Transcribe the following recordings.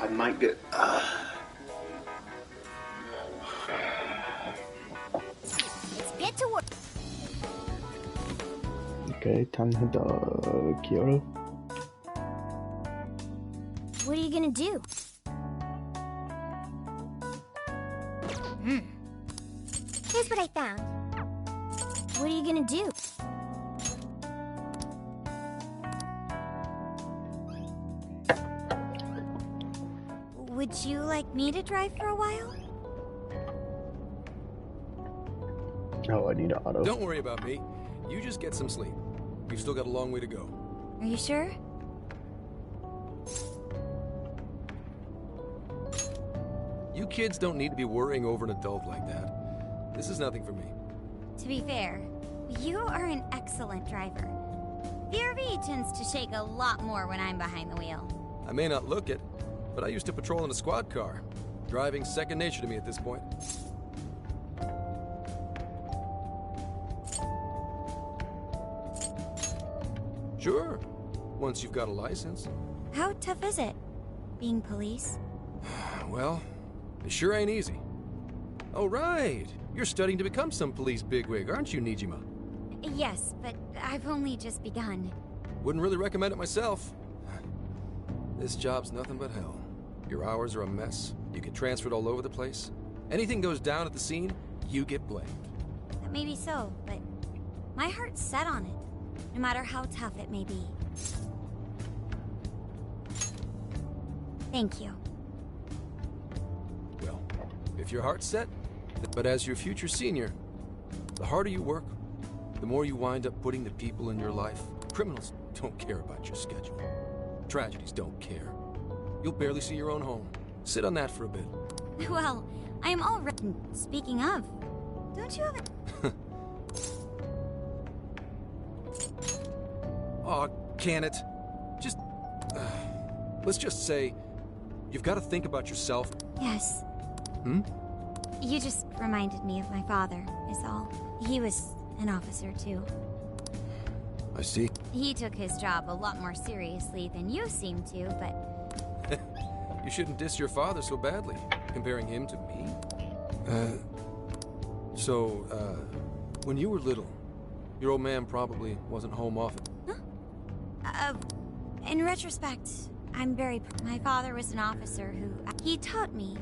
I might get. Let's get to work. Okay, time to head to Kyoto. What are you gonna do? Here's what I found. What are you gonna do? Would you like me to drive for a while? Oh, I need an auto. Don't worry about me. You just get some sleep. We've still got a long way to go. Are you sure? You kids don't need to be worrying over an adult like that. This is nothing for me. To be fair, you are an excellent driver. The RV tends to shake a lot more when I'm behind the wheel. I may not look it, but I used to patrol in a squad car. Driving's second nature to me at this point. Sure, once you've got a license. How tough is it, being police? Well, it sure ain't easy. Oh, right. You're studying to become some police bigwig, aren't you, Nijima? Yes, but I've only just begun. Wouldn't really recommend it myself. This job's nothing but hell. Your hours are a mess. You get transferred all over the place. Anything goes down at the scene, you get blamed. Maybe so, but my heart's set on it, no matter how tough it may be. Thank you. Well, if your heart's set, but as your future senior, the harder you work, the more you wind up putting the people in your life. Criminals don't care about your schedule. Tragedies don't care. You'll barely see your own home. Sit on that for a bit. Well, I am already... Speaking of, don't you have a... Aw, can it? Just... let's just say, you've got to think about yourself. Yes. Hmm? You just reminded me of my father, is all. He was an officer, too. I see. He took his job a lot more seriously than you seem to, but... You shouldn't diss your father so badly, comparing him to me. When you were little, your old man probably wasn't home often. Huh? In retrospect, I'm very... My father was an officer who... He taught me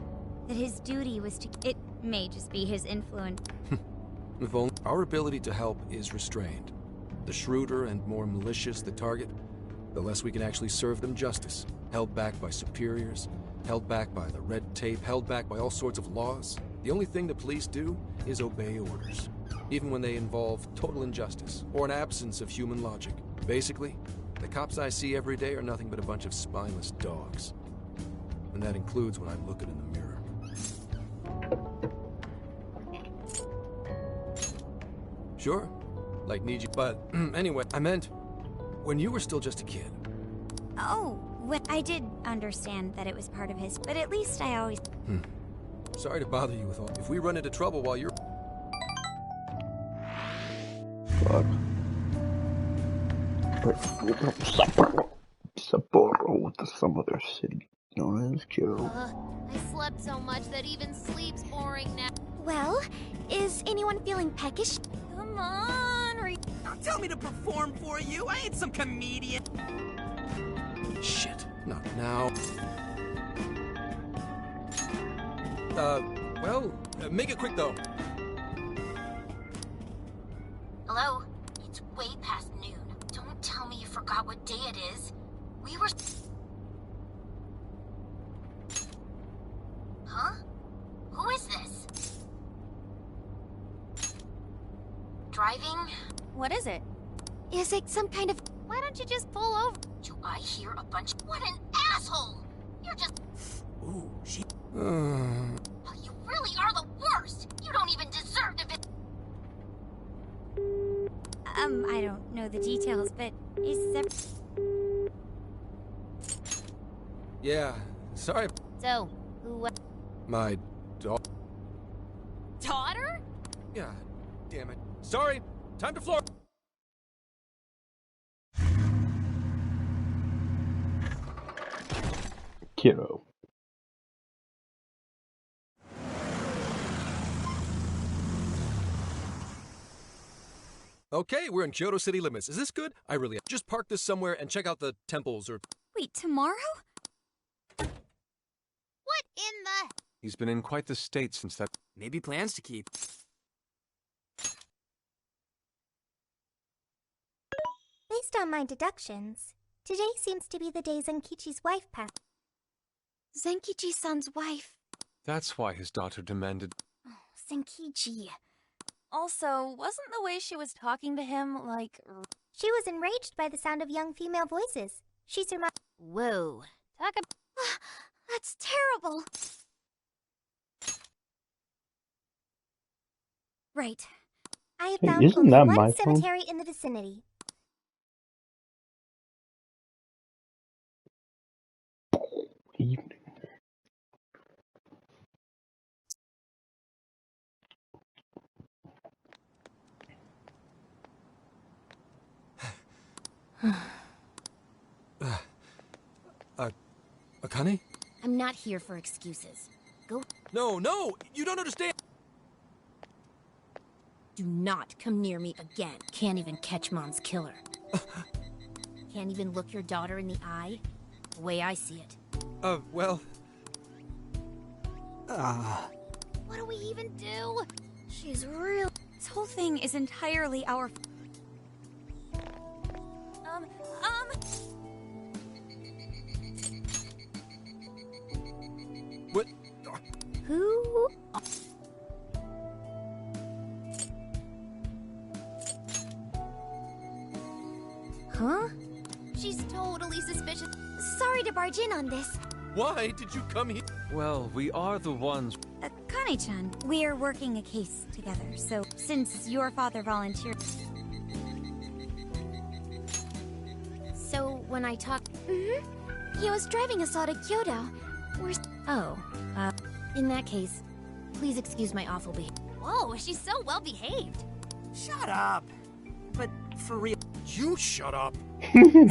that his duty was to... It may just be his influence. If only our ability to help is restrained. The shrewder and more malicious the target, the less we can actually serve them justice. Held back by superiors, held back by the red tape, held back by all sorts of laws. The only thing the police do is obey orders, even when they involve total injustice or an absence of human logic. Basically, the cops I see every day are nothing but a bunch of spineless dogs. And that includes when I'm looking in the mirror. Sure, like need you, but anyway, I meant when you were still just a kid. Oh, well, I did understand that it was part of his, but at least I always... Sorry to bother you with all. If we run into trouble while you're... Fuck. Sapporo with some other city known as Kyoto. I slept so much that even sleep's boring now. Well, is anyone feeling peckish? Come on, Don't tell me to perform for you. I ain't some comedian. Shit, not now. Make it quick though. Hello? It's way past noon. Don't tell me you forgot what day it is. We were... Huh? Who is this? Driving? What is it? Is it some kind of... Why don't you just pull over? Do I hear a bunch... What an asshole! You're just... Ooh, she... Oh, you really are the worst! You don't even deserve to be... I don't know the details, but is there... Yeah, sorry. So, who... My dog. Daughter? Yeah, damn it. Sorry, time to floor. Kyoto. Okay, we're in Kyoto city limits. Is this good? I really just park this somewhere and check out the temples or... Wait, tomorrow? What in the... He's been in quite the state since that... Maybe plans to keep. Based on my deductions, today seems to be the day Zenkichi's wife passed. Zenkichi-san's wife. That's why his daughter demanded... Zenkichi. Also, wasn't the way she was talking to him, like... She was enraged by the sound of young female voices. She surmised... Whoa. Talk about... That's terrible. Right. I have Hey, found isn't only that one my phone? cemetery in the vicinity. Evening. Akane? I'm not here for excuses. Go... No, you don't understand! Do not come near me again. Can't even catch Mom's killer. Can't even look your daughter in the eye? The way I see it. Well... What do we even do? She's real. This whole thing is entirely our... What? Who? Huh? She's totally suspicious. Sorry to barge in on this. Why did you come here? Well, we are the ones... Kane-chan, we're working a case together, so since your father volunteered... So, when I talk... He was driving us all to Kyoto. Oh, in that case, please excuse my awful behavior. Whoa, she's so well behaved. Shut up. But for real. You shut up!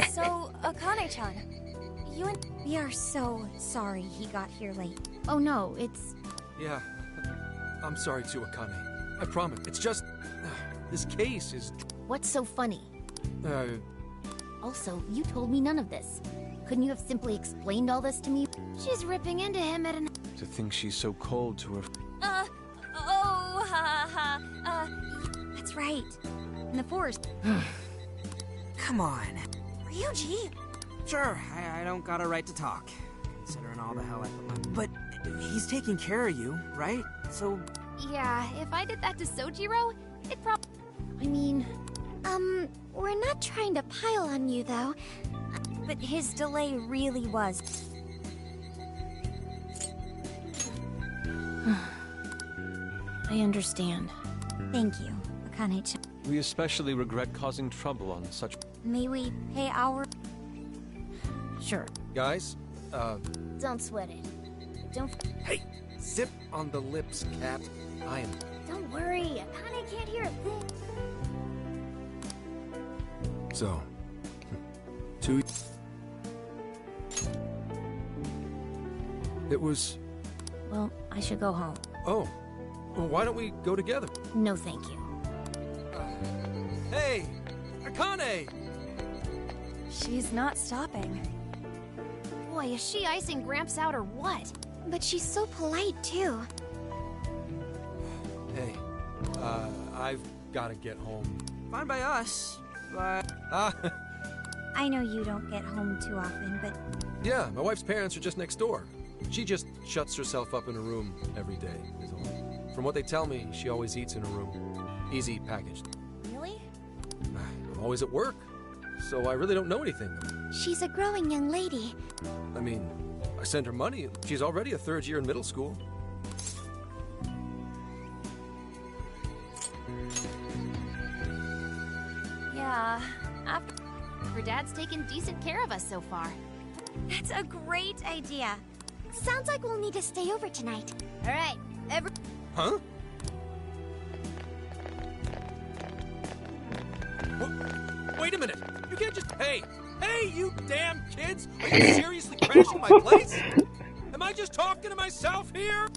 So, Akane-chan, you and... We are so sorry he got here late. Oh no, it's... Yeah, I'm sorry too, Akane. I promise. It's just... this case is... What's so funny? Uh... Also, you told me none of this. Couldn't you have simply explained all this to me? She's ripping into him at an... To think she's so cold to her... That's right. In the forest. Come on. Ryuji! Sure, I don't got a right to talk, considering all the hell I put my... But he's taking care of you, right? So... Yeah, if I did that to Sojiro, it probably... I mean... we're not trying to pile on you, though. But his delay really was... I understand. Thank you, Akane-chan. We especially regret causing trouble on such... May we pay our... Sure. Guys, Don't sweat it. Don't... Hey! Zip on the lips, Cap. I am... Don't worry, Akane can't hear a thing. So... 2... It was... Well, I should go home. Oh. Well, why don't we go together? No, thank you. Hey! Akane! She's not stopping. Boy, is she icing Gramps out or what? But she's so polite, too. Hey. I've gotta get home. Fine by us, but... I know you don't get home too often, but... Yeah, my wife's parents are just next door. She just shuts herself up in a room every day, is all. From what they tell me, she always eats in her room. Easy packaged. Really? I'm always at work, so I really don't know anything. She's a growing young lady. I mean, I send her money. She's already a third year in middle school. Yeah, Her dad's taken decent care of us so far. that's a great idea. Sounds like we'll need to stay over tonight. All right, Huh? Wait a minute! You can't just... Hey, you damn kids! Are you seriously crashing my place? Am I just talking to myself here?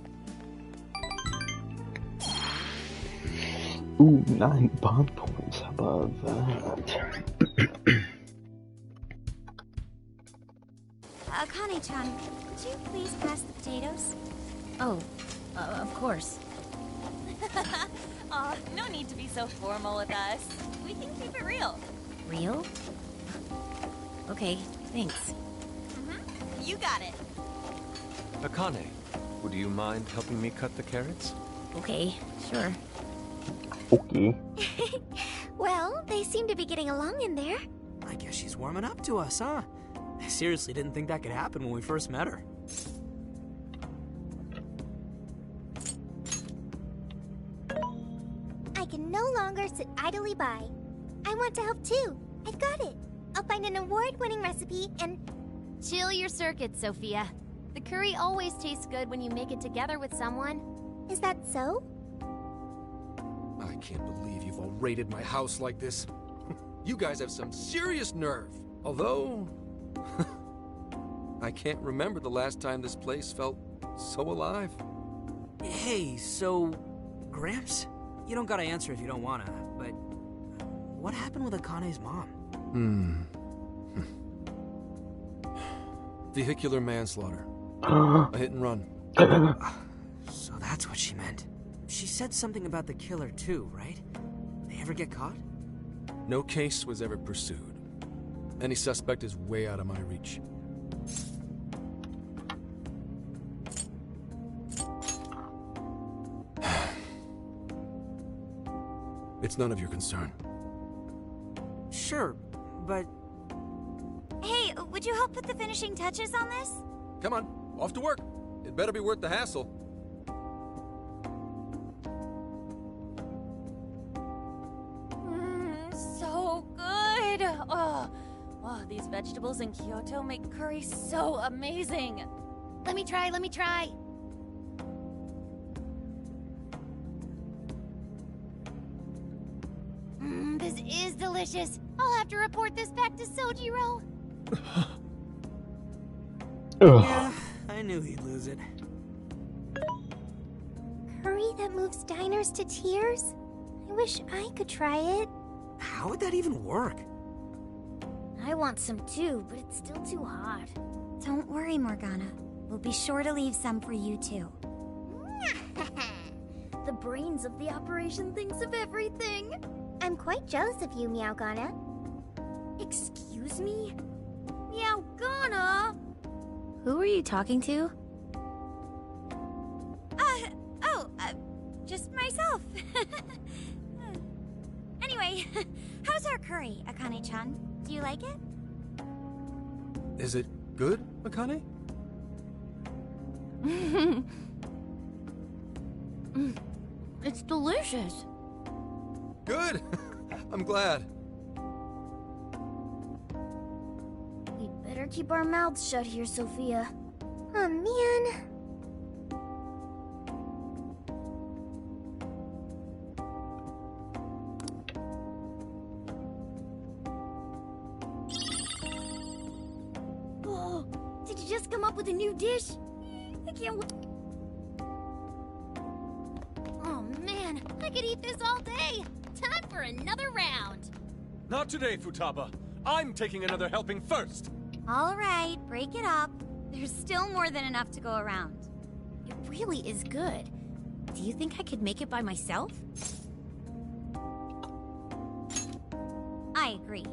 Ooh, 9 bond points. How about that? Akane-chan, could you please pass the potatoes? Oh, of course. Aw, no need to be so formal with us. We can keep it real. Real? Okay, thanks. You got it. Akane, would you mind helping me cut the carrots? Okay, sure. Okay. Well, they seem to be getting along in there. I guess she's warming up to us, huh? I seriously didn't think that could happen when we first met her. I can no longer sit idly by. I want to help too. I've got it. I'll find an award-winning recipe and... Chill your circuits, Sophia. The curry always tastes good when you make it together with someone. Is that so? I can't believe you've all raided my house like this. You guys have some serious nerve. Although... I can't remember the last time this place felt so alive. Hey, so... Gramps? You don't gotta answer if you don't wanna, but... What happened with Akane's mom? Vehicular manslaughter. A hit and run. So that's what she meant. She said something about the killer too, right? They ever get caught? No case was ever pursued. Any suspect is way out of my reach. It's none of your concern. Sure, but... Hey, would you help put the finishing touches on this? Come on, off to work. It better be worth the hassle. So good. Oh, these vegetables in Kyoto make curry so amazing. Let me try. This is delicious. I'll have to report this back to Sojiro. Yeah, I knew he'd lose it. Curry that moves diners to tears? I wish I could try it. How would that even work? I want some too, but it's still too hot. Don't worry, Morgana. We'll be sure to leave some for you too. The brains of the operation thinks of everything. I'm quite jealous of you, Meowgana. Excuse me? Meowgana? Who are you talking to? Just myself. Anyway, how's our curry, Akane-chan? Do you like it? Is it good, Akane? It's delicious. Good! I'm glad. We'd better keep our mouths shut here, Sophia. Oh, man. Oh, did you just come up with a new dish? I can't wait. Oh, man. I could eat this all day. Time for another round. Not today, Futaba. I'm taking another helping first. All right, break it up. There's still more than enough to go around. It really is good. Do you think I could make it by myself? I agree.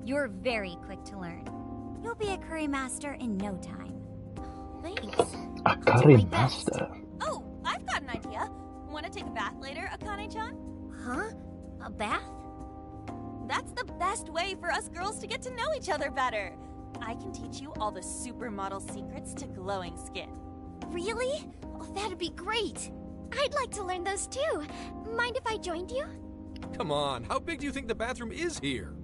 You're very quick to learn. You'll be a curry master in no time. Thanks. A curry master. Oh, I've got an idea. Want to take a bath later, Akane-chan? Huh? A bath? That's the best way for us girls to get to know each other better. I can teach you all the supermodel secrets to glowing skin. Really? Oh, that'd be great. I'd like to learn those too. Mind if I joined you? Come on, how big do you think the bathroom is here?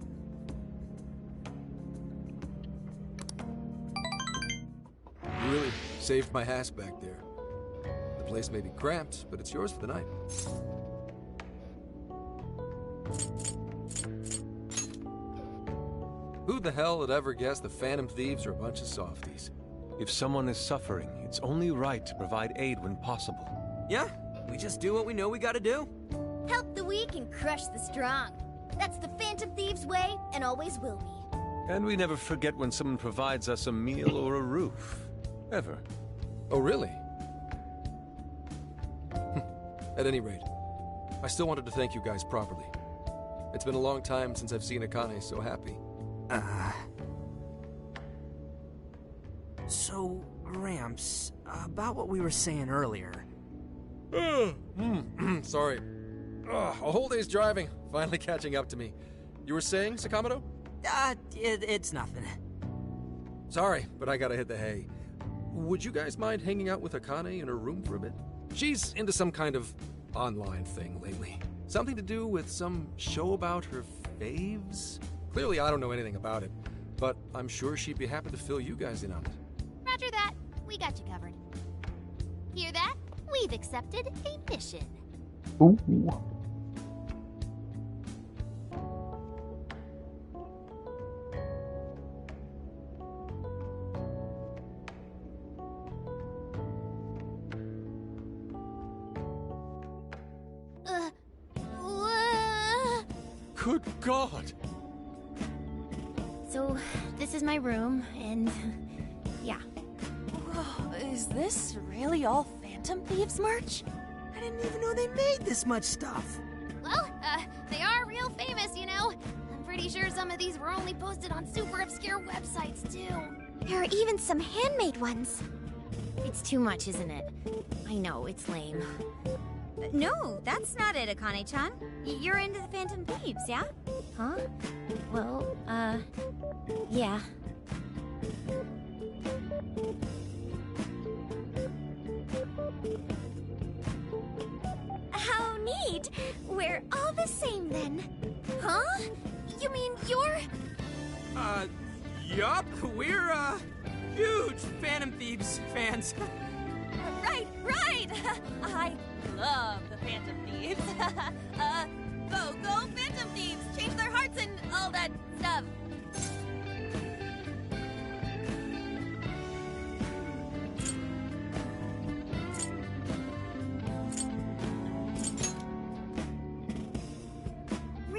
You really saved my ass back there. The place may be cramped, but it's yours for the night. Who the hell would ever guess the Phantom Thieves are a bunch of softies? If someone is suffering, it's only right to provide aid when possible. Yeah, we just do what we know we gotta do. Help the weak and crush the strong. That's the Phantom Thieves' way, and always will be. And we never forget when someone provides us a meal or a roof. Ever. Oh, really? At any rate, I still wanted to thank you guys properly. It's been a long time since I've seen Akane so happy. So, Ramps, about what we were saying earlier. Sorry. A whole day's driving, finally catching up to me. You were saying, Sakamoto? It's nothing. Sorry, but I gotta hit the hay. Would you guys mind hanging out with Akane in her room for a bit? She's into some kind of online thing lately. Something to do with some show about her faves? Clearly I don't know anything about it, but I'm sure she'd be happy to fill you guys in on it. Roger that. We got you covered. Hear that? We've accepted a mission. Ooh. Good God! So, this is my room, and yeah. Whoa, is this really all Phantom Thieves merch? I didn't even know they made this much stuff. Well, they are real famous, you know. I'm pretty sure some of these were only posted on super obscure websites, too. There are even some handmade ones. It's too much, isn't it? I know, it's lame. No, that's not it, Akane-chan. You're into the Phantom Thieves, yeah? Huh? Well, yeah. How neat! We're all the same then. Huh? You mean you're... Yup. We're, huge Phantom Thieves fans. Right! I love the Phantom Thieves. Go Phantom Thieves! Change their hearts and all that stuff.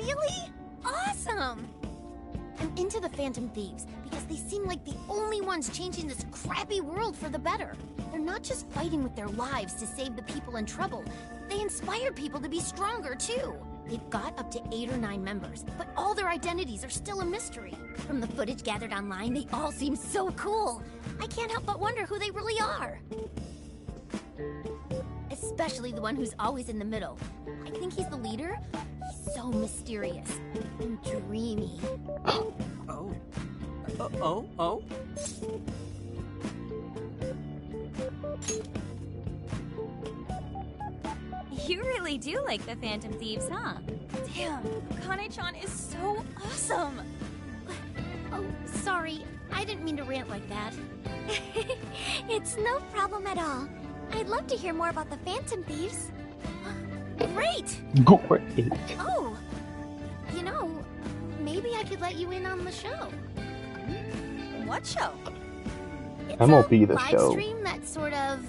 really awesome! I'm into the Phantom Thieves because they seem like the only ones changing this crappy world for the better. They're not just fighting with their lives to save the people in trouble. They inspire people to be stronger, too. They've got up to 8 or 9 members, but all their identities are still a mystery. From the footage gathered online, they all seem so cool. I can't help but wonder who they really are. Especially the one who's always in the middle. I think he's the leader. He's so mysterious and dreamy. Oh? You really do like the Phantom Thieves, huh? Damn, Akane-chan is so awesome. Oh, sorry. I didn't mean to rant like that. It's no problem at all. I'd love to hear more about the Phantom Thieves. Great! Great. Oh, you know, maybe I could let you in on the show. What show? It's MLB a the live show. stream that's sort of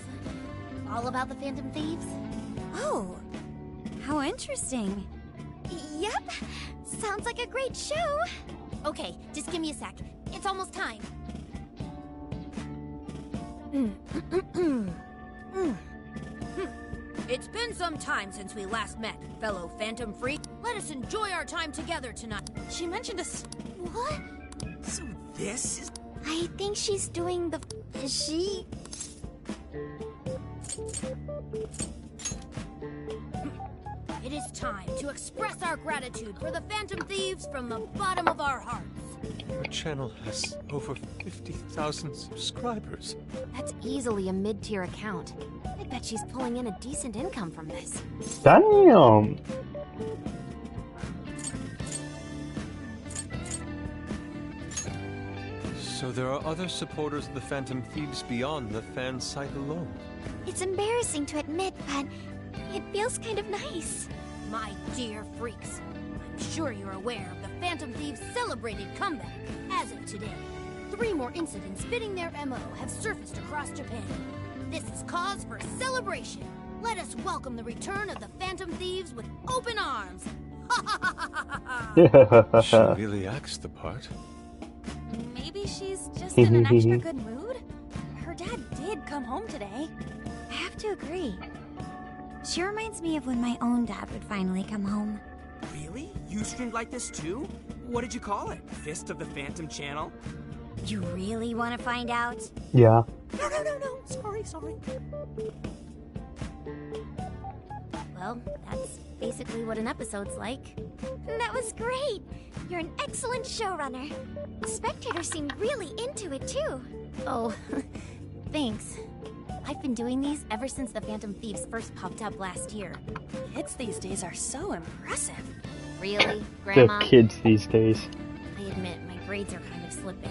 all about the Phantom Thieves. Oh, how interesting. Yep. Sounds like a great show. Okay, just give me a sec. It's almost time. It's been some time since we last met, fellow Phantom Freak. Let us enjoy our time together tonight. She mentioned us. What? So this is... I think she's doing the... Is she? It is time to express our gratitude for the Phantom Thieves from the bottom of our hearts. Our channel has over 50,000 subscribers. That's easily a mid-tier account. I bet she's pulling in a decent income from this. Damn. So there are other supporters of the Phantom Thieves beyond the fan site alone. It's embarrassing to admit, but it feels kind of nice. My dear freaks, I'm sure you're aware of the Phantom Thieves' celebrated comeback. As of today, 3 more incidents fitting their MO have surfaced across Japan. This is cause for celebration. Let us welcome the return of the Phantom Thieves with open arms. She really acts the part. Maybe she's just in an extra good mood? Her dad did come home today. I have to agree. She reminds me of when my own dad would finally come home. Really? You streamed like this too? What did you call it? Fist of the Phantom Channel? You really want to find out? Yeah. No. Sorry. Well, that's basically what an episode's like. That was great. You're an excellent showrunner. The spectators seem really into it too. Oh, thanks. I've been doing these ever since the Phantom Thieves first popped up last year. Kids these days are so impressive. Really, The Grandma? kids these days. I admit, my grades are kind of slipping.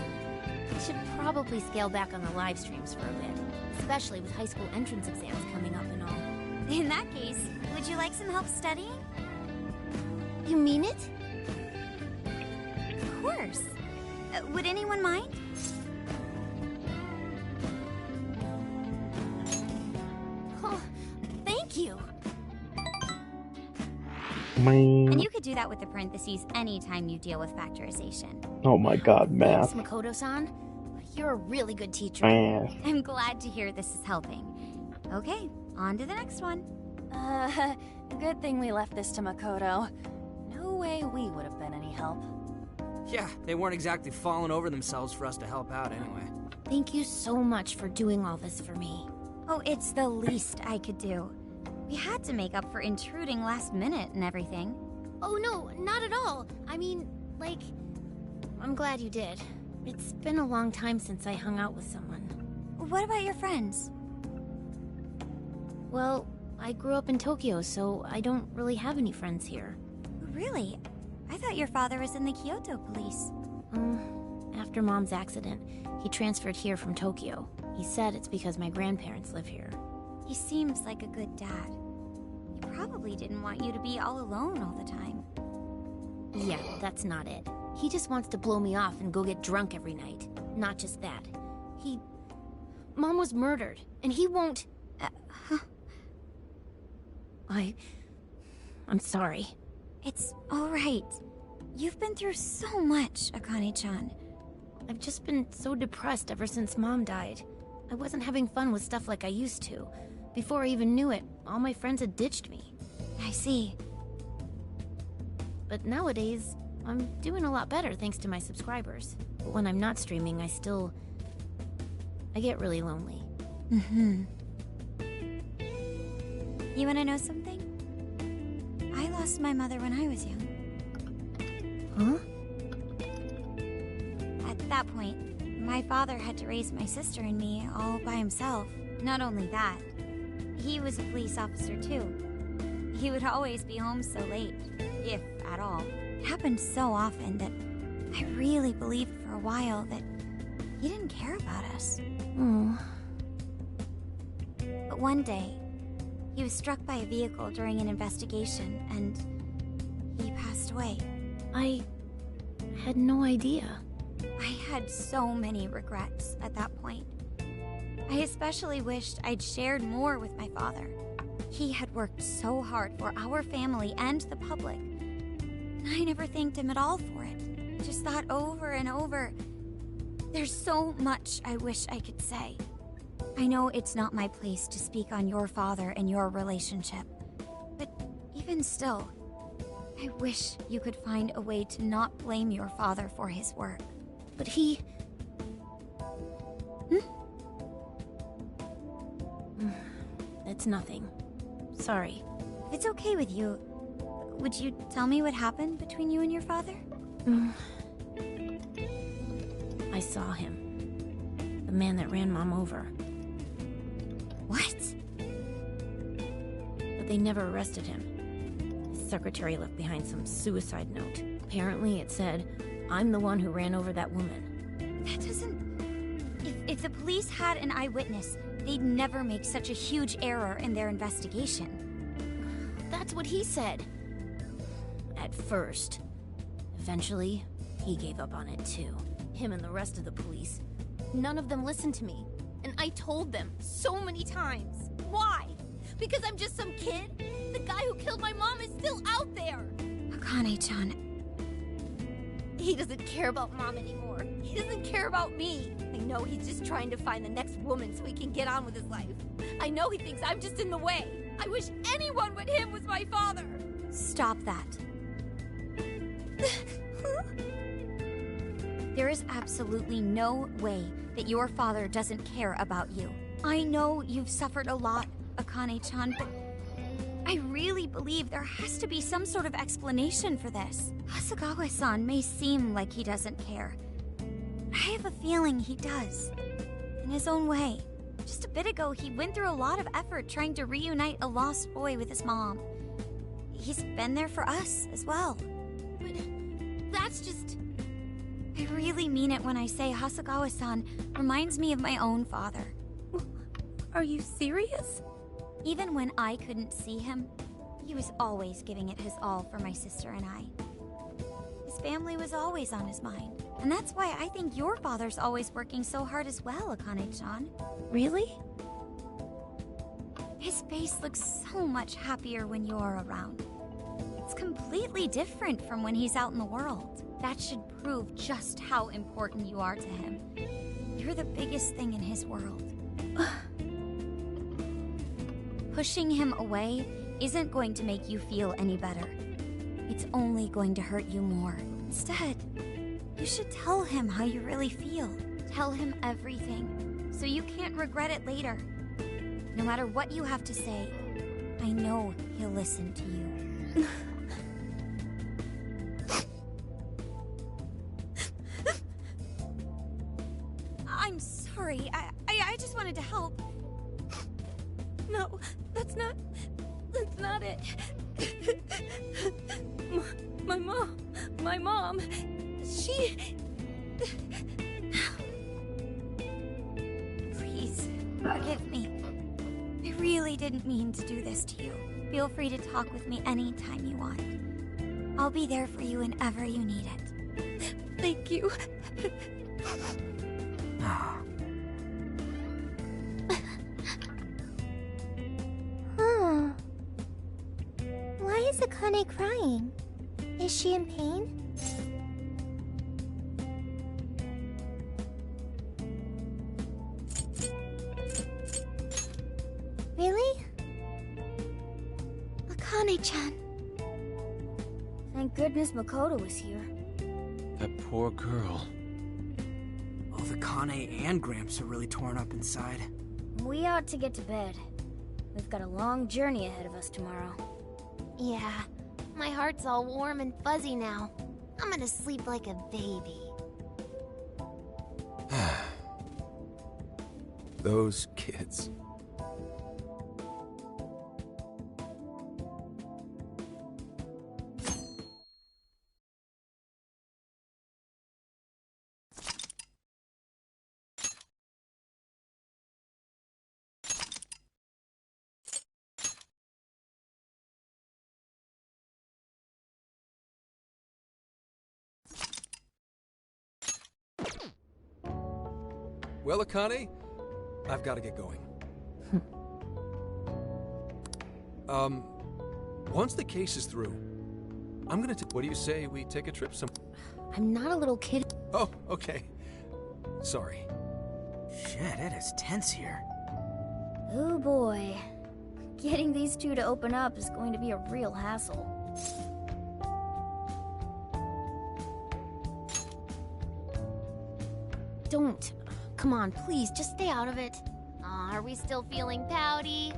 I should probably scale back on the live streams for a bit, especially with high school entrance exams coming up and all. In that case, would you like some help studying? You mean it? Of course. Would anyone mind? Oh, thank you. And you could do that with the parentheses anytime you deal with factorization. Oh my god, math. Thanks, Makoto-san. You're a really good teacher. Math. I'm glad to hear this is helping. Okay, on to the next one. Good thing we left this to Makoto. No way we would have been any help. Yeah, they weren't exactly falling over themselves for us to help out anyway. Thank you so much for doing all this for me. Oh, it's the least I could do. We had to make up for intruding last minute and everything. Oh no, not at all. I mean, like, I'm glad you did. It's been a long time since I hung out with someone. What about your friends? Well, I grew up in Tokyo, so I don't really have any friends here. Really? I thought your father was in the Kyoto police. After Mom's accident, he transferred here from Tokyo. He said it's because my grandparents live here. He seems like a good dad. He probably didn't want you to be all alone all the time. Yeah, that's not it. He just wants to blow me off and go get drunk every night. Not just that. Mom was murdered, and he won't... I'm sorry. It's all right. You've been through so much, Akane-chan. I've just been so depressed ever since Mom died. I wasn't having fun with stuff like I used to. Before I even knew it, all my friends had ditched me. I see. But nowadays, I'm doing a lot better thanks to my subscribers. But when I'm not streaming, I get really lonely. You wanna know something? I lost my mother when I was young. Huh? At that point, my father had to raise my sister and me all by himself. Not only that, he was a police officer too. He would always be home so late, if at all. It happened so often that I really believed for a while that he didn't care about us. Oh. But one day, he was struck by a vehicle during an investigation, and he passed away. I had no idea. I had so many regrets at that point. I especially wished I'd shared more with my father. He had worked so hard for our family and the public, and I never thanked him at all for it. I just thought over and over, there's so much I wish I could say. I know it's not my place to speak on your father and your relationship, but even still, I wish you could find a way to not blame your father for his work. But he... It's nothing. Sorry. If it's okay with you, would you tell me what happened between you and your father? I saw him. The man that ran Mom over. What? But they never arrested him. His secretary left behind some suicide note. Apparently it said, "I'm the one who ran over that woman." That doesn't... If the police had an eyewitness, they'd never make such a huge error in their investigation. That's what he said. At first. Eventually, he gave up on it too. Him and the rest of the police. None of them listened to me. And I told them so many times. Why? Because I'm just some kid? The guy who killed my mom is still out there! Akane-chan. He doesn't care about Mom anymore. He doesn't care about me. I know he's just trying to find the next woman so he can get on with his life. I know he thinks I'm just in the way. I wish anyone but him was my father. Stop that. There is absolutely no way that your father doesn't care about you. I know you've suffered a lot, Akane-chan, but I really believe there has to be some sort of explanation for this. Hasegawa-san may seem like he doesn't care. I have a feeling he does. In his own way. Just a bit ago, he went through a lot of effort trying to reunite a lost boy with his mom. He's been there for us as well. But that's just... I really mean it when I say Hasegawa-san reminds me of my own father. Are you serious? Even when I couldn't see him, he was always giving it his all for my sister and I. His family was always on his mind. And that's why I think your father's always working so hard as well, Akane-chan. Really? His face looks so much happier when you're around. It's completely different from when he's out in the world. That should prove just how important you are to him. You're the biggest thing in his world. Pushing him away isn't going to make you feel any better. It's only going to hurt you more. Instead, you should tell him how you really feel. Tell him everything, so you can't regret it later. No matter what you have to say, I know he'll listen to you. I'm sorry, I just wanted to help. No, that's not it. My mom, she... Please, forgive me. I really didn't mean to do this to you. Feel free to talk with me anytime you want. I'll be there for you whenever you need it. Thank you. Why is Akane crying? Is she in pain? Really? Akane-chan. Thank goodness Makoto was here. That poor girl. Oh, the Kane and Gramps are really torn up inside. We ought to get to bed. We've got a long journey ahead of us tomorrow. Yeah, my heart's all warm and fuzzy now. I'm gonna sleep like a baby. Those kids. Well, Akane, I've got to get going. Once the case is through, I'm gonna what do you say we take a trip I'm not a little kid. Oh, okay. Sorry. Shit, it is tense here. Oh boy. Getting these two to open up is going to be a real hassle. Don't. Come on, please, just stay out of it. Aw, are we still feeling pouty?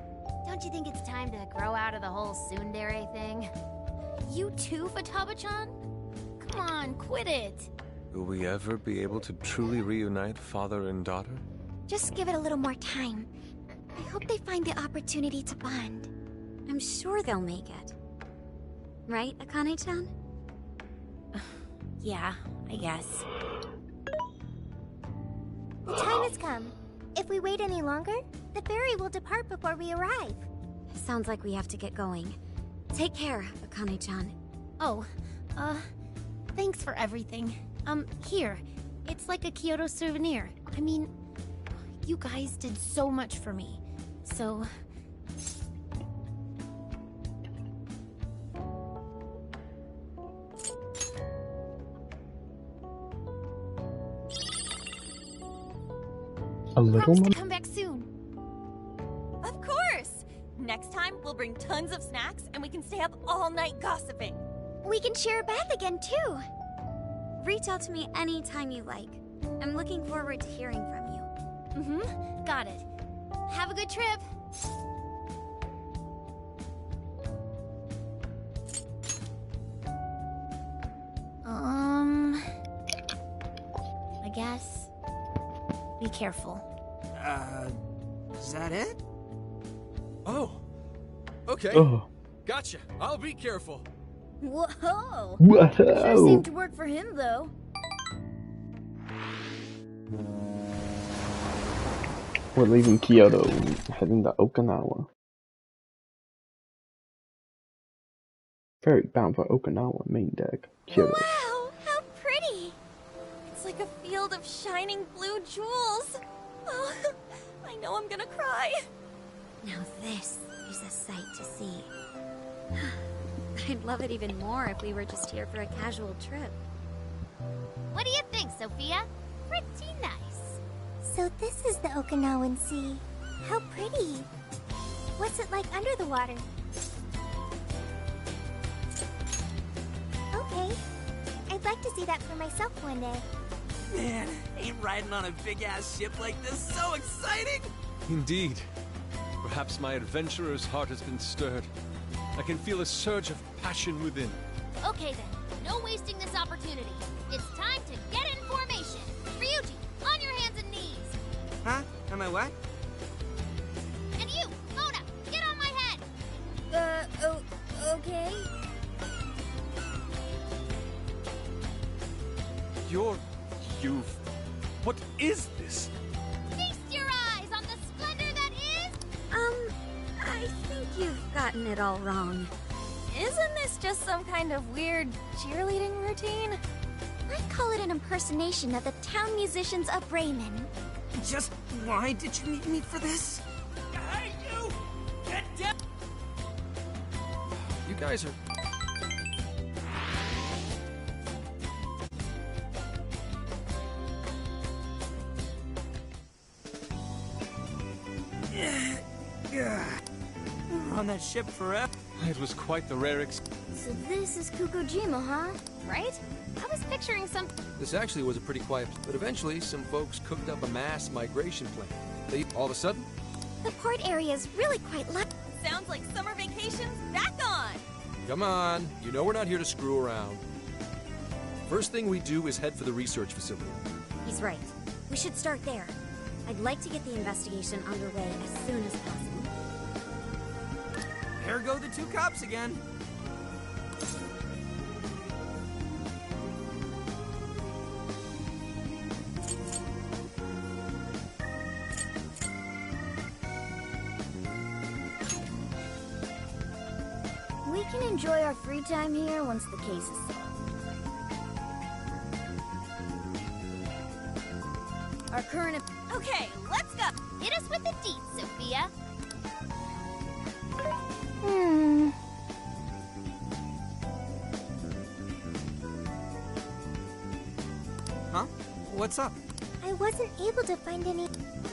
Don't you think it's time to grow out of the whole tsundere thing? You too, Futaba-chan? Come on, quit it. Will we ever be able to truly reunite father and daughter? Just give it a little more time. I hope they find the opportunity to bond. I'm sure they'll make it. Right, Akane-chan? Yeah, I guess. The time has come. If we wait any longer, the ferry will depart before we arrive. Sounds like we have to get going. Take care, Akane-chan. Oh, thanks for everything. Here. It's like a Kyoto souvenir. I mean, you guys did so much for me. So, A little Promise money? to come back soon. Of course! Next time, we'll bring tons of snacks and we can stay up all night gossiping. We can share a bath again, too. Reach out to me anytime you like. I'm looking forward to hearing from you. Mm-hmm. Got it. Have a good trip. I guess. Be careful. Is that it? Oh, okay. Oh. Gotcha. I'll be careful. Whoa! Sure Whoa. seemed to work for him, though. We're leaving Kyoto, heading to Okinawa. Ferry bound for Okinawa main deck. Kyoto. Wow, how pretty! It's like a field of shining blue jewels. Oh, I know I'm gonna cry. Now this is a sight to see. I'd love it even more if we were just here for a casual trip. What do you think, Sophia? Pretty nice. So this is the Okinawan Sea. How pretty. What's it like under the water? Okay. I'd like to see that for myself one day. Man, ain't riding on a big-ass ship like this so exciting? Indeed. Perhaps my adventurer's heart has been stirred. I can feel a surge of passion within. Okay then, no wasting this opportunity. It's time to get in formation. Ryuji, on your hands and knees. Huh? Am I what? And you, Mona, get on my head. Okay. What is this? Feast your eyes on the splendor that is... I think you've gotten it all wrong. Isn't this just some kind of weird cheerleading routine? I'd call it an impersonation of the town musicians of Bremen. Just why did you need me for this? Hey, you! Get down! You guys are... We're on that ship forever. It was quite the rare So this is Kukujima, huh? Right? I was picturing some... This actually was a pretty quiet... But eventually, some folks cooked up a mass migration plan. They, all of a sudden... The port area is really quite Sounds like summer vacation's back on! Come on, you know we're not here to screw around. First thing we do is head for the research facility. He's right. We should start there. I'd like to get the investigation underway as soon as possible. There go the two cops again. We can enjoy our free time here once the case is solved. Our current... Okay, let's go. Hit us with the deets, Sophia. Huh? What's up? I wasn't able to find any...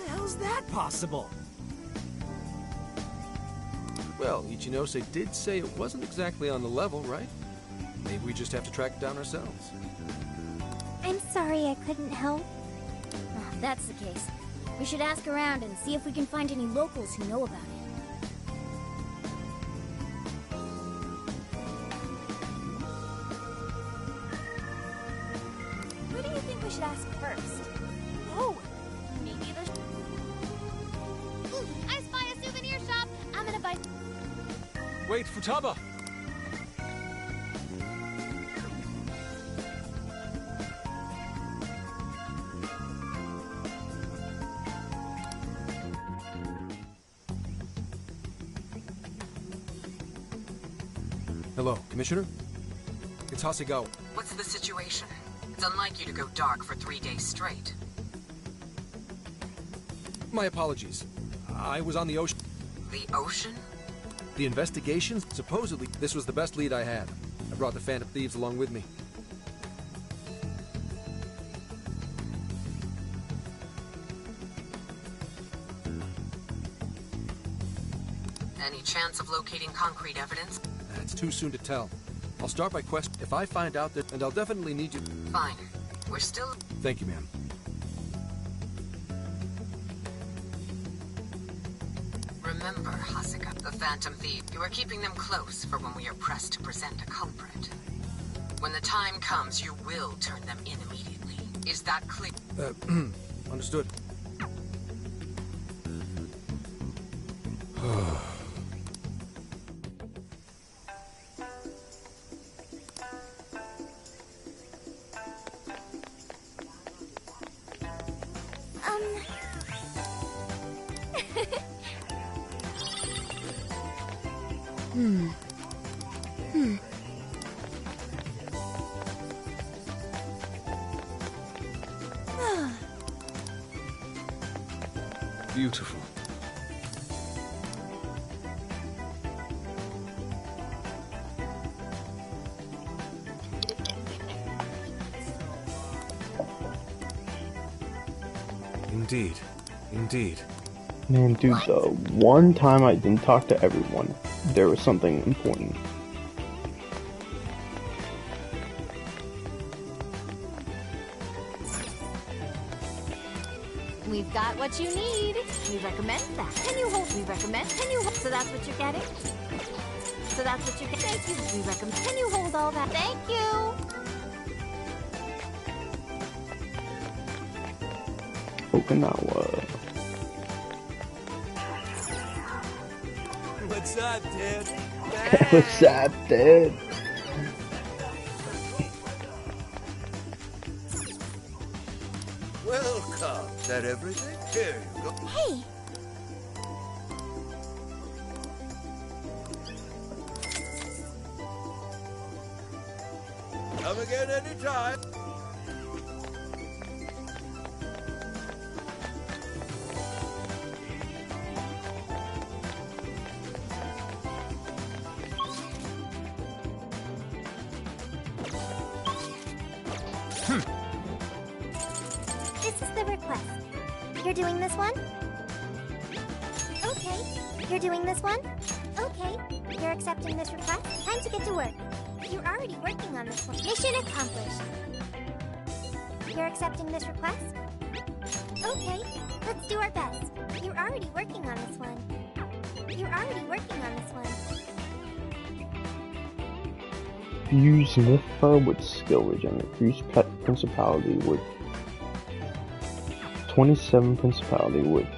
How's that possible? Well, Ichinose did say it wasn't exactly on the level, right? Maybe we just have to track it down ourselves. I'm sorry I couldn't help. Oh, if that's the case, we should ask around and see if we can find any locals who know about it. Who do you think we should ask first? Oh, maybe the... Ooh, I spy a souvenir shop. I'm gonna buy... Wait, Futaba! Hello, Commissioner? It's Hasegawa. What's the situation? It's unlike you to go dark for 3 days straight. My apologies. I was on the ocean. The ocean? The investigations? Supposedly, this was the best lead I had. I brought the Phantom Thieves along with me. Any chance of locating concrete evidence? It's too soon to tell. I'll start by if I find out that, and I'll definitely need you. Fine. We're still... Thank you, ma'am. Remember, Hasika, the Phantom Thief. You are keeping them close for when we are pressed to present a culprit. When the time comes, you will turn them in immediately. Is that clear? Understood. Beautiful. Indeed. Indeed. Man, dude, the one time I didn't talk to everyone, there was something important. We've got what you need. We recommend that. Can you hold? We recommend. Can you hold? So that's what you're getting? So that's what you're getting? Thank you. We recommend. Can you hold all that? Thank you. Okinawa. What's up, dude? What's up, dude? Welcome. Is that everything? Here you go. Hey! Come again anytime. This is the request. You're doing this one? Okay. You're doing this one? Okay. You're accepting this request? Time to get to work. You're already working on this one. Mission accomplished. You're accepting this request? Okay. Let's do our best. You're already working on this one. You're already working on this one. Use Mythpa with skill regen. Increase pet principality with 27 principality with